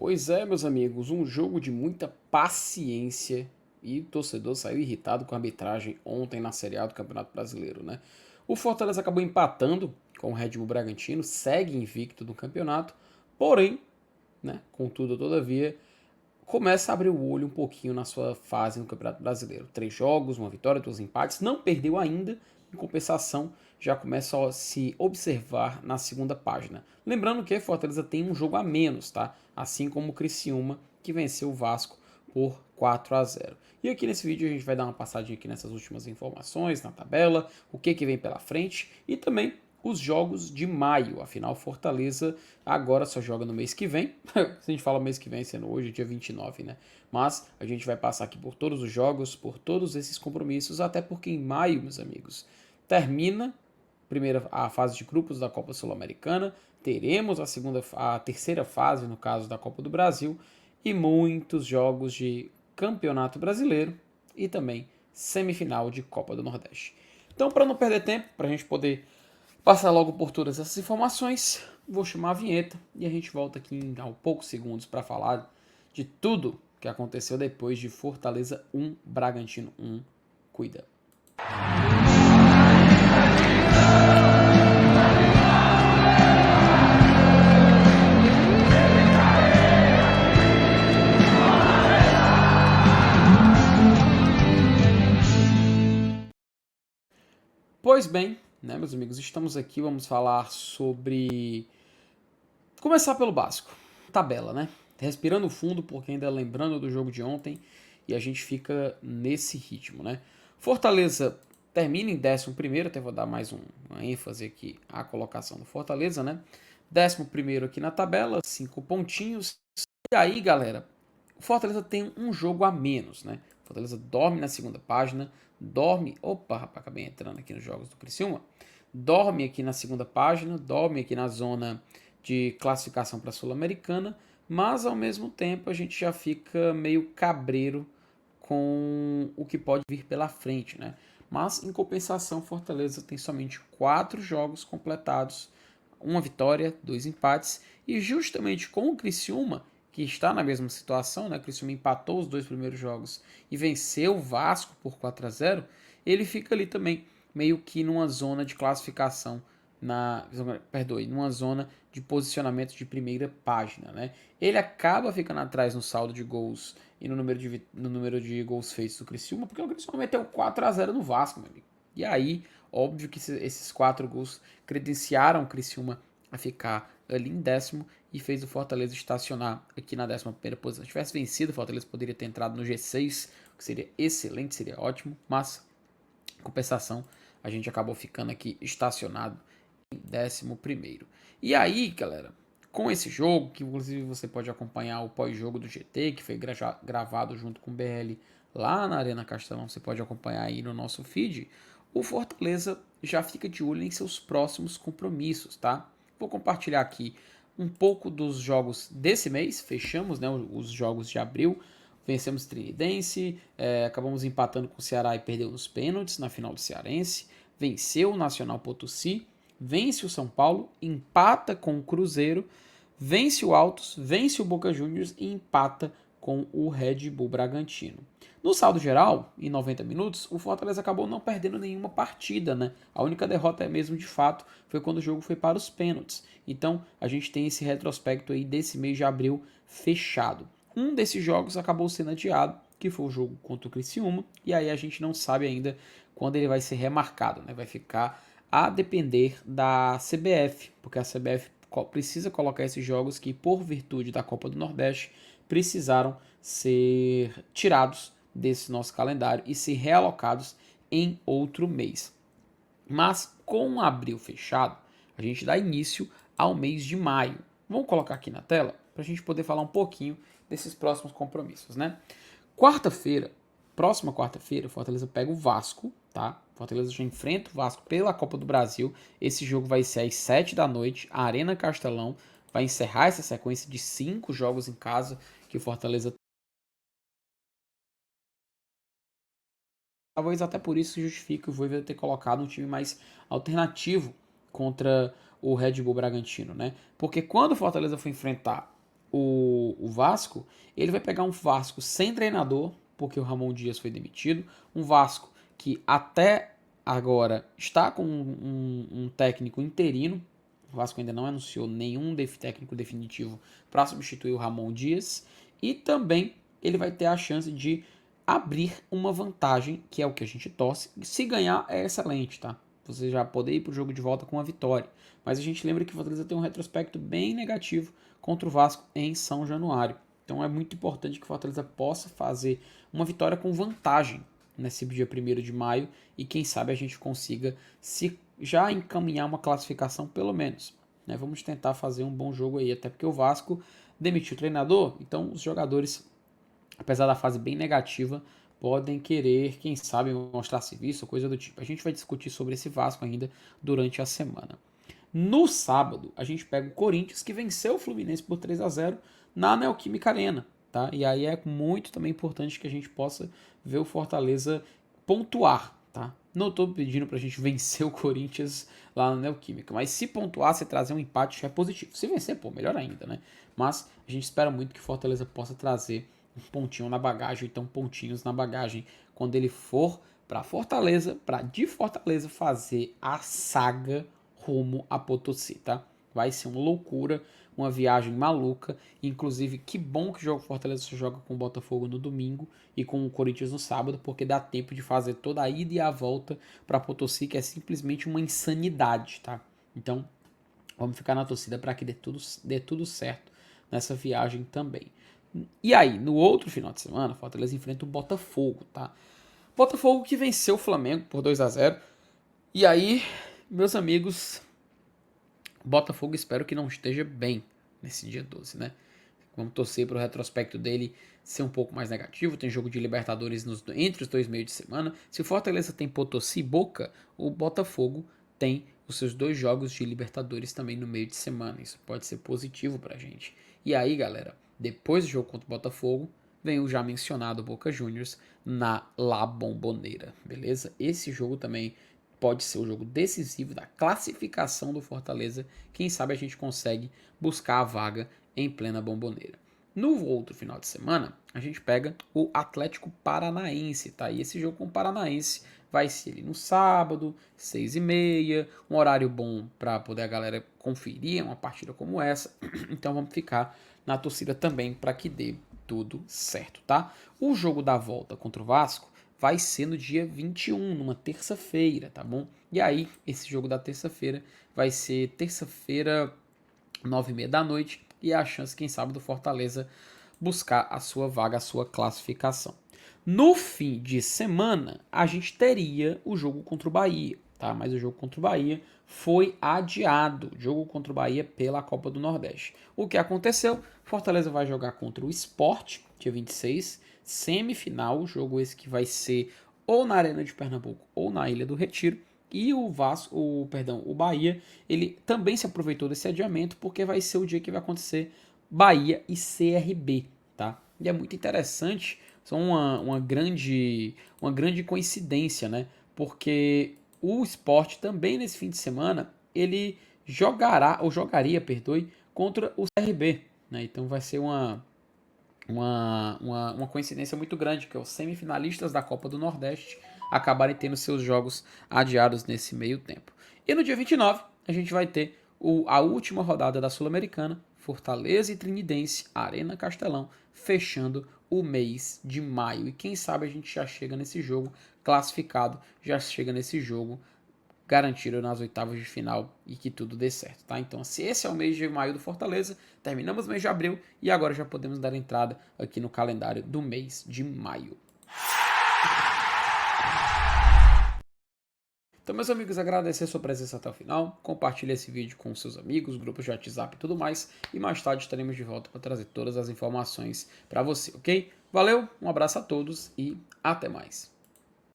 Pois é, meus amigos, um jogo de muita paciência e o torcedor saiu irritado com a arbitragem ontem na Série A do Campeonato Brasileiro, né? O Fortaleza acabou empatando com o Red Bull Bragantino, segue invicto do campeonato, porém, né, contudo, todavia, começa a abrir o olho um pouquinho na sua fase no Campeonato Brasileiro. 3 jogos, uma vitória, 2 empates, não perdeu ainda, em compensação, já começa a se observar na segunda página. Lembrando que Fortaleza tem um jogo a menos, tá? Assim como o Criciúma, que venceu o Vasco por 4-0. E aqui nesse vídeo a gente vai dar uma passadinha aqui nessas últimas informações, na tabela, o que vem pela frente e também os jogos de maio. Afinal, Fortaleza agora só joga no mês que vem. Se a gente fala mês que vem, sendo hoje, dia 29, né? Mas a gente vai passar aqui por todos os jogos, por todos esses compromissos, até porque em maio, meus amigos, termina a fase de grupos da Copa Sul-Americana, teremos a terceira fase, no caso da Copa do Brasil, e muitos jogos de Campeonato Brasileiro e também semifinal de Copa do Nordeste. Então, para não perder tempo, para a gente poder passar logo por todas essas informações, vou chamar a vinheta e a gente volta aqui em poucos segundos para falar de tudo que aconteceu depois de Fortaleza 1, Bragantino 1. Cuida. Pois bem, né, meus amigos, estamos aqui, vamos falar sobre... Começar pelo básico, tabela, né? Respirando fundo, porque ainda lembrando do jogo de ontem, e a gente fica nesse ritmo, né? Fortaleza termina em 11º, até vou dar mais uma ênfase aqui à colocação do Fortaleza, né? 11º aqui na tabela, 5 pontinhos. E aí, galera, o Fortaleza tem um jogo a menos, né? O Fortaleza dorme na segunda página, dorme... Opa, rapaz, acabei entrando aqui nos jogos do Criciúma. Dorme aqui na segunda página, dorme aqui na zona de classificação para a Sul-Americana, mas ao mesmo tempo a gente já fica meio cabreiro com o que pode vir pela frente, né? Mas em compensação, Fortaleza tem somente 4 jogos completados, uma vitória, 2 empates, e justamente com o Criciúma, que está na mesma situação, né? O Criciúma empatou os 2 primeiros jogos e venceu o Vasco por 4-0, ele fica ali também meio que numa zona de classificação numa zona de posicionamento de primeira página, né? Ele acaba ficando atrás no saldo de gols e no número de gols feitos do Criciúma, porque o Criciúma meteu 4-0 no Vasco, meu amigo. E aí, óbvio que esses 4 gols credenciaram o Criciúma a ficar ali em 10º e fez o Fortaleza estacionar aqui na 11ª posição. Se tivesse vencido, o Fortaleza poderia ter entrado no G6, o que seria excelente, seria ótimo, mas em compensação a gente acabou ficando aqui estacionado em 11º. E aí, galera, com esse jogo, que inclusive você pode acompanhar o pós-jogo do GT, que foi gravado junto com o BL lá na Arena Castelão, você pode acompanhar aí no nosso feed, o Fortaleza já fica de olho em seus próximos compromissos, tá? Vou compartilhar aqui um pouco dos jogos desse mês, fechamos, né, os jogos de abril, vencemos Trinidense, acabamos empatando com o Ceará e perdeu nos pênaltis na final do Cearense, venceu o Nacional Potosí, vence o São Paulo, empata com o Cruzeiro, vence o Altos, vence o Boca Juniors e empata com o Red Bull Bragantino. No saldo geral, em 90 minutos, o Fortaleza acabou não perdendo nenhuma partida, né? A única derrota mesmo de fato foi quando o jogo foi para os pênaltis. Então, a gente tem esse retrospecto aí desse mês de abril fechado. Um desses jogos acabou sendo adiado, que foi o jogo contra o Criciúma, e aí a gente não sabe ainda quando ele vai ser remarcado, né? Vai ficar a depender da CBF, porque a CBF precisa colocar esses jogos que, por virtude da Copa do Nordeste, precisaram ser tirados desse nosso calendário e ser realocados em outro mês. Mas com abril fechado, a gente dá início ao mês de maio. Vamos colocar aqui na tela para a gente poder falar um pouquinho desses próximos compromissos, né? Próxima quarta-feira, o Fortaleza pega o Vasco, tá? O Fortaleza já enfrenta o Vasco pela Copa do Brasil. Esse jogo vai ser às 7 da noite, a Arena Castelão. Vai encerrar essa sequência de 5 jogos em casa que o Fortaleza. Talvez até por isso justifique o Voivoda ter colocado um time mais alternativo contra o Red Bull Bragantino, né? Porque quando o Fortaleza foi enfrentar o Vasco, ele vai pegar um Vasco sem treinador, porque o Ramon Dias foi demitido, um Vasco que até agora está com um técnico interino, o Vasco ainda não anunciou nenhum técnico definitivo para substituir o Ramon Dias, e também ele vai ter a chance de abrir uma vantagem, que é o que a gente torce. Se ganhar é excelente, tá? Você já poder ir para o jogo de volta com uma vitória. Mas a gente lembra que o Fortaleza tem um retrospecto bem negativo contra o Vasco em São Januário. Então é muito importante que o Fortaleza possa fazer uma vitória com vantagem nesse dia 1º de maio e quem sabe a gente consiga se já encaminhar uma classificação pelo menos. Né? Vamos tentar fazer um bom jogo aí, até porque o Vasco demitiu o treinador, então os jogadores, apesar da fase bem negativa, podem querer, quem sabe, mostrar serviço, coisa do tipo. A gente vai discutir sobre esse Vasco ainda durante a semana. No sábado, a gente pega o Corinthians, que venceu o Fluminense por 3-0 na Neoquímica Arena. Tá? E aí é muito também importante que a gente possa ver o Fortaleza pontuar. Tá? Não estou pedindo para a gente vencer o Corinthians lá na Neoquímica, mas se pontuar, se trazer um empate, já é positivo. Se vencer, pô, melhor ainda, né? Mas a gente espera muito que o Fortaleza possa trazer um pontinho na bagagem, então pontinhos na bagagem, quando ele for para Fortaleza, para de Fortaleza fazer a saga rumo a Potosí, tá? Vai ser uma loucura, uma viagem maluca. Inclusive, que bom que o jogo Fortaleza se joga com o Botafogo no domingo e com o Corinthians no sábado, porque dá tempo de fazer toda a ida e a volta para Potosí, que é simplesmente uma insanidade, tá? Então, vamos ficar na torcida para que dê tudo certo nessa viagem também. E aí, no outro final de semana, Fortaleza enfrenta o Botafogo, tá? Botafogo que venceu o Flamengo por 2-0. E aí, meus amigos, Botafogo espero que não esteja bem nesse dia 12, né? Vamos torcer para o retrospecto dele ser um pouco mais negativo. Tem jogo de Libertadores entre os 2 meios de semana. Se o Fortaleza tem Potosí e Boca, o Botafogo tem os seus 2 jogos de Libertadores também no meio de semana. Isso pode ser positivo para a gente. E aí, galera, depois do jogo contra o Botafogo, vem o já mencionado Boca Juniors na La Bombonera, beleza? Esse jogo também pode ser o jogo decisivo da classificação do Fortaleza. Quem sabe a gente consegue buscar a vaga em plena Bombonera. No outro final de semana, a gente pega o Atlético Paranaense, tá? E esse jogo com o Paranaense vai ser ali no sábado, 6h30, um horário bom para poder a galera conferir uma partida como essa. Então vamos ficar na torcida também para que dê tudo certo, tá? O jogo da volta contra o Vasco vai ser no dia 21, numa terça-feira, tá bom? E aí, esse jogo da terça-feira vai ser terça-feira, 9h30 da noite, e é a chance, quem sabe, do Fortaleza buscar a sua vaga, a sua classificação. No fim de semana, a gente teria o jogo contra o Bahia, tá? Mas o jogo contra o Bahia foi adiado, o jogo contra o Bahia pela Copa do Nordeste. O que aconteceu? Fortaleza vai jogar contra o Sport, dia 26, semifinal, jogo esse que vai ser ou na Arena de Pernambuco ou na Ilha do Retiro. E o Bahia, ele também se aproveitou desse adiamento porque vai ser o dia que vai acontecer Bahia e CRB, tá? E é muito interessante, são uma grande coincidência, né? Porque o Sport também nesse fim de semana, ele jogaria, perdoe, contra o CRB, né? Então vai ser uma coincidência muito grande, que os semifinalistas da Copa do Nordeste acabarem tendo seus jogos adiados nesse meio tempo. E no dia 29, a gente vai ter a última rodada da Sul-Americana, Fortaleza e Trinidense, Arena Castelão, fechando o mês de maio. E quem sabe a gente já chega nesse jogo classificado, já chega nesse jogo garantido nas oitavas de final e que tudo dê certo, tá? Então, se esse é o mês de maio do Fortaleza, terminamos o mês de abril e agora já podemos dar entrada aqui no calendário do mês de maio. Então, meus amigos, agradecer a sua presença até o final, compartilhe esse vídeo com seus amigos, grupos de WhatsApp e tudo mais, e mais tarde estaremos de volta para trazer todas as informações para você, ok? Valeu, um abraço a todos e até mais.